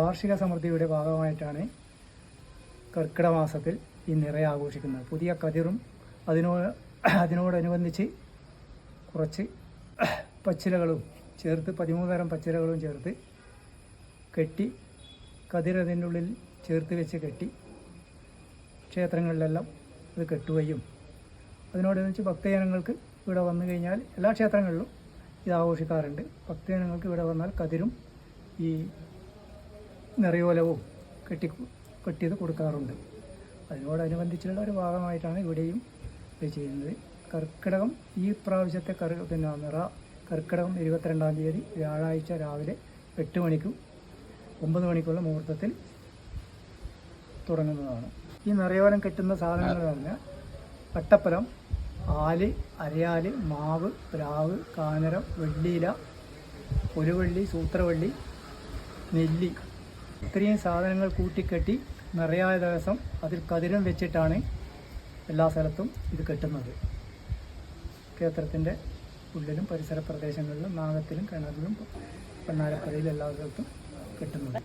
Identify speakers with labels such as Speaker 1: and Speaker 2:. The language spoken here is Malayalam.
Speaker 1: കാർഷിക സമൃദ്ധിയുടെ ഭാഗമായിട്ടാണ് കർക്കിടക മാസത്തിൽ ഈ നിറയെ ആഘോഷിക്കുന്നത്. പുതിയ കതിറും അതിനോടനുബന്ധിച്ച് കുറച്ച് പച്ചിലകളും ചേർത്ത് 13 തരം പച്ചിലകളും ചേർത്ത് കെട്ടി കതിർ അതിൻ്റെ ഉള്ളിൽ ചേർത്ത് വെച്ച് കെട്ടി ക്ഷേത്രങ്ങളിലെല്ലാം ഇത് കെട്ടുകയും അതിനോടനുബന്ധിച്ച് ഭക്തജനങ്ങൾക്ക് ഇവിടെ വന്നു കഴിഞ്ഞാൽ എല്ലാ ക്ഷേത്രങ്ങളിലും ഇത് ആഘോഷിക്കാറുണ്ട്. ഭക്തജനങ്ങൾക്ക് ഇവിടെ വന്നാൽ കതിരും ഈ നിറയോലവും കെട്ടിയത് കൊടുക്കാറുണ്ട്. അതിനോടനുബന്ധിച്ചുള്ള ഒരു ഭാഗമായിട്ടാണ് ഇവിടെയും ഇത് ചെയ്യുന്നത്. കർക്കിടകം ഈ പ്രാവശ്യത്തെ നിറ കർക്കിടകം 22-ാം തീയതി വ്യാഴാഴ്ച രാവിലെ 8 മണിക്കും 9 മണിക്കുള്ള മുഹൂർത്തത്തിൽ തുടങ്ങുന്നതാണ്. ഈ നിറയോലം കെട്ടുന്ന സാധനങ്ങൾ പറഞ്ഞാൽ അട്ടപ്പലം, ആല്, അരയാല്, മാവ്, പ്ലാവ്, കാനരം, വെള്ളിയില, ഒരുവള്ളി, സൂത്രവള്ളി, നെല്ലി ഇത്രയും സാധനങ്ങൾ കൂട്ടിക്കെട്ടി നിറയായ ദിവസം അതിൽ കതിരം വെച്ചിട്ടാണ് എല്ലാ സ്ഥലത്തും ഇത് കെട്ടുന്നത്. ക്ഷേത്രത്തിൻ്റെ ഉള്ളിലും പരിസര പ്രദേശങ്ങളിലും നാഗത്തിലും കിണറിലും പന്നാരപ്പുഴയിലും എല്ലാ സ്ഥലത്തും കെട്ടുന്നത്.